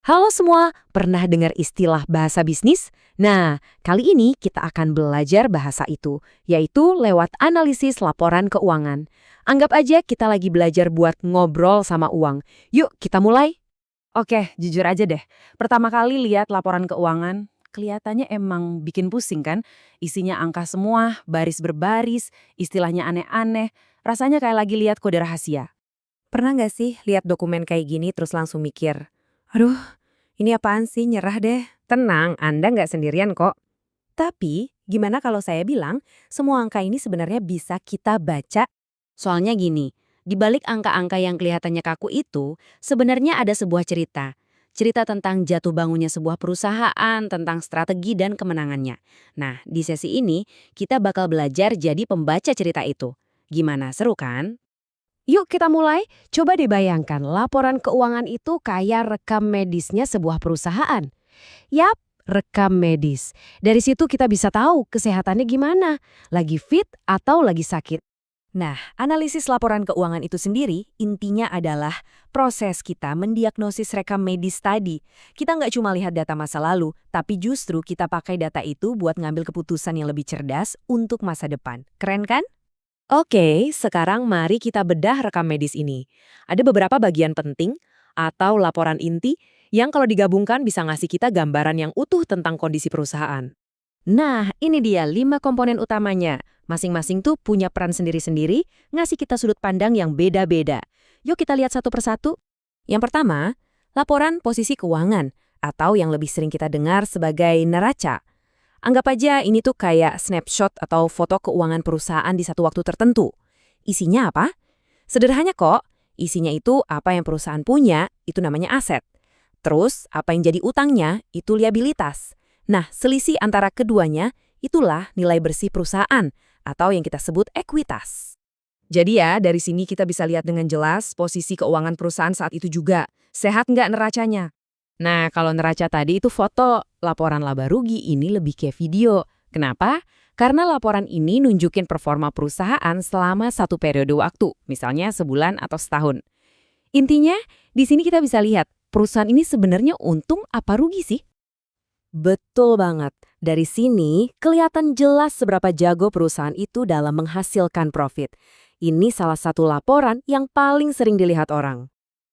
Halo semua, pernah dengar istilah bahasa bisnis? Nah, kali ini kita akan belajar bahasa itu, yaitu lewat analisis laporan keuangan. Anggap aja kita lagi belajar buat ngobrol sama uang. Yuk, kita mulai. Oke, jujur aja deh. Pertama kali lihat laporan keuangan, kelihatannya emang bikin pusing kan? Isinya angka semua, baris berbaris, istilahnya aneh-aneh. Rasanya kayak lagi lihat kode rahasia. Pernah nggak sih lihat dokumen kayak gini terus langsung mikir, aduh, ini apaan sih, nyerah deh. Tenang, Anda nggak sendirian kok. Tapi, gimana kalau saya bilang, semua angka ini sebenarnya bisa kita baca. Soalnya gini, di balik angka-angka yang kelihatannya kaku itu, sebenarnya ada sebuah cerita. Cerita tentang jatuh bangunnya sebuah perusahaan, tentang strategi dan kemenangannya. Nah, di sesi ini, kita bakal belajar jadi pembaca cerita itu. Gimana, seru kan? Yuk kita mulai. Coba dibayangkan, laporan keuangan itu kayak rekam medisnya sebuah perusahaan. Yap, rekam medis. Dari situ kita bisa tahu kesehatannya gimana, lagi fit atau lagi sakit. Nah, analisis laporan keuangan itu sendiri intinya adalah proses kita mendiagnosis rekam medis tadi. Kita nggak cuma lihat data masa lalu, tapi justru kita pakai data itu buat ngambil keputusan yang lebih cerdas untuk masa depan. Keren kan? Oke, sekarang mari kita bedah rekam medis ini. Ada beberapa bagian penting atau laporan inti yang kalau digabungkan bisa ngasih kita gambaran yang utuh tentang kondisi perusahaan. Nah, ini dia 5 komponen utamanya. Masing-masing tuh punya peran sendiri-sendiri, ngasih kita sudut pandang yang beda-beda. Yuk kita lihat satu persatu. Yang pertama, laporan posisi keuangan, atau yang lebih sering kita dengar sebagai neraca. Anggap aja ini tuh kayak snapshot atau foto keuangan perusahaan di satu waktu tertentu. Isinya apa? Sederhana kok, isinya itu apa yang perusahaan punya, itu namanya aset. Terus, apa yang jadi utangnya, itu liabilitas. Nah, selisih antara keduanya, itulah nilai bersih perusahaan, atau yang kita sebut ekuitas. Jadi ya, dari sini kita bisa lihat dengan jelas posisi keuangan perusahaan saat itu juga. Sehat nggak neracanya? Nah, kalau neraca tadi itu foto, laporan laba rugi ini lebih kayak video. Kenapa? Karena laporan ini nunjukin performa perusahaan selama satu periode waktu, misalnya sebulan atau setahun. Intinya, di sini kita bisa lihat, perusahaan ini sebenarnya untung apa rugi sih? Betul banget. Dari sini, kelihatan jelas seberapa jago perusahaan itu dalam menghasilkan profit. Ini salah satu laporan yang paling sering dilihat orang.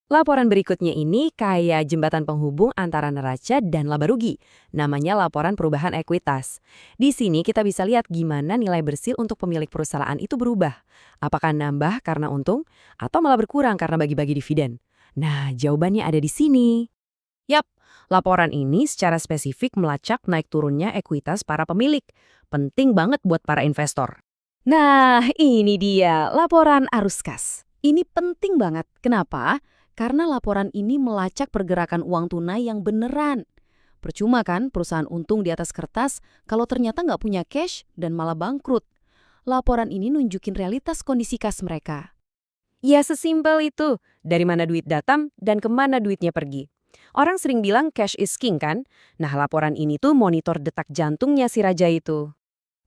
Laporan berikutnya ini kayak jembatan penghubung antara neraca dan laba rugi. Namanya laporan perubahan ekuitas. Di sini kita bisa lihat gimana nilai bersih untuk pemilik perusahaan itu berubah. Apakah nambah karena untung atau malah berkurang karena bagi-bagi dividen? Nah, jawabannya ada di sini. Yap, laporan ini secara spesifik melacak naik turunnya ekuitas para pemilik. Penting banget buat para investor. Nah, ini dia laporan arus kas. Ini penting banget. Kenapa? Karena laporan ini melacak pergerakan uang tunai yang beneran. Percuma kan perusahaan untung di atas kertas kalau ternyata nggak punya cash dan malah bangkrut. Laporan ini nunjukin realitas kondisi kas mereka. Ya sesimpel itu, dari mana duit datang dan kemana duitnya pergi. Orang sering bilang cash is king kan? Nah laporan ini tuh monitor detak jantungnya si raja itu.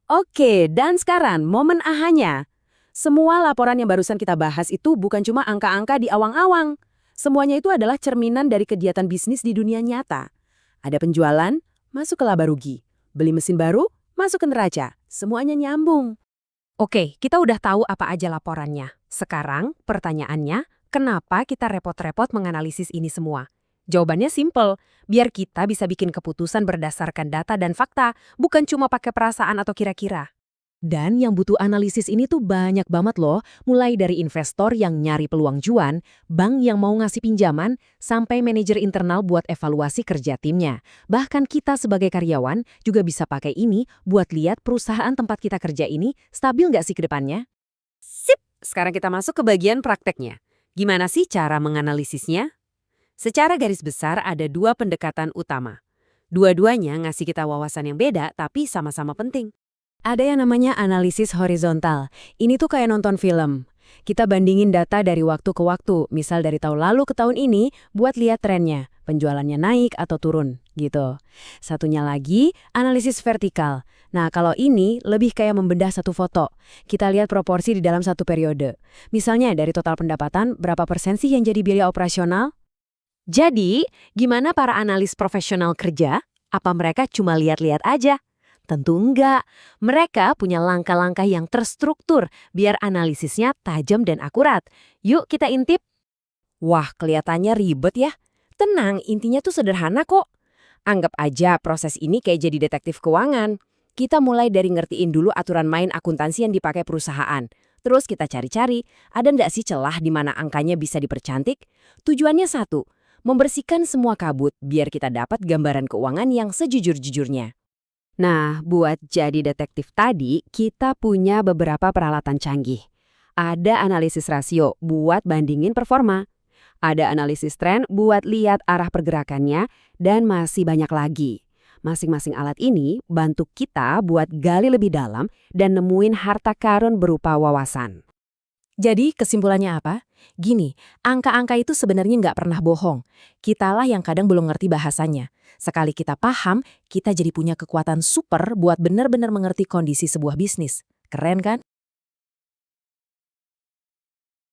Oke, dan sekarang momen ahanya. Semua laporan yang barusan kita bahas itu bukan cuma angka-angka di awang-awang. Semuanya itu adalah cerminan dari kegiatan bisnis di dunia nyata. Ada penjualan, masuk ke laba rugi. Beli mesin baru, masuk ke neraca. Semuanya nyambung. Oke, kita udah tahu apa aja laporannya. Sekarang, pertanyaannya, kenapa kita repot-repot menganalisis ini semua? Jawabannya simple, biar kita bisa bikin keputusan berdasarkan data dan fakta, bukan cuma pakai perasaan atau kira-kira. Dan yang butuh analisis ini tuh banyak banget loh, mulai dari investor yang nyari peluang cuan, bank yang mau ngasih pinjaman, sampai manajer internal buat evaluasi kerja timnya. Bahkan kita sebagai karyawan juga bisa pakai ini buat lihat perusahaan tempat kita kerja ini stabil nggak sih ke depannya. Sip, sekarang kita masuk ke bagian prakteknya. Gimana sih cara menganalisisnya? Secara garis besar ada dua pendekatan utama. Dua-duanya ngasih kita wawasan yang beda tapi sama-sama penting. Ada yang namanya analisis horizontal. Ini tuh kayak nonton film. Kita bandingin data dari waktu ke waktu, misal dari tahun lalu ke tahun ini, buat lihat trennya, penjualannya naik atau turun, gitu. Satunya lagi, analisis vertikal. Nah, kalau ini lebih kayak membedah satu foto. Kita lihat proporsi di dalam satu periode. Misalnya dari total pendapatan, berapa persen sih yang jadi biaya operasional? Jadi, gimana para analis profesional kerja? Apa mereka cuma lihat-lihat aja? Tentu enggak. Mereka punya langkah-langkah yang terstruktur biar analisisnya tajam dan akurat. Yuk kita intip. Wah, kelihatannya ribet ya. Tenang, intinya tuh sederhana kok. Anggap aja proses ini kayak jadi detektif keuangan. Kita mulai dari ngertiin dulu aturan main akuntansi yang dipakai perusahaan. Terus kita cari-cari, ada nggak sih celah di mana angkanya bisa dipercantik? Tujuannya satu, membersihkan semua kabut biar kita dapat gambaran keuangan yang sejujur-jujurnya. Nah, buat jadi detektif tadi, kita punya beberapa peralatan canggih. Ada analisis rasio buat bandingin performa. Ada analisis tren buat lihat arah pergerakannya, dan masih banyak lagi. Masing-masing alat ini bantu kita buat gali lebih dalam dan nemuin harta karun berupa wawasan. Jadi kesimpulannya apa? Gini, angka-angka itu sebenarnya nggak pernah bohong. Kitalah yang kadang belum ngerti bahasanya. Sekali kita paham, kita jadi punya kekuatan super buat benar-benar mengerti kondisi sebuah bisnis. Keren kan?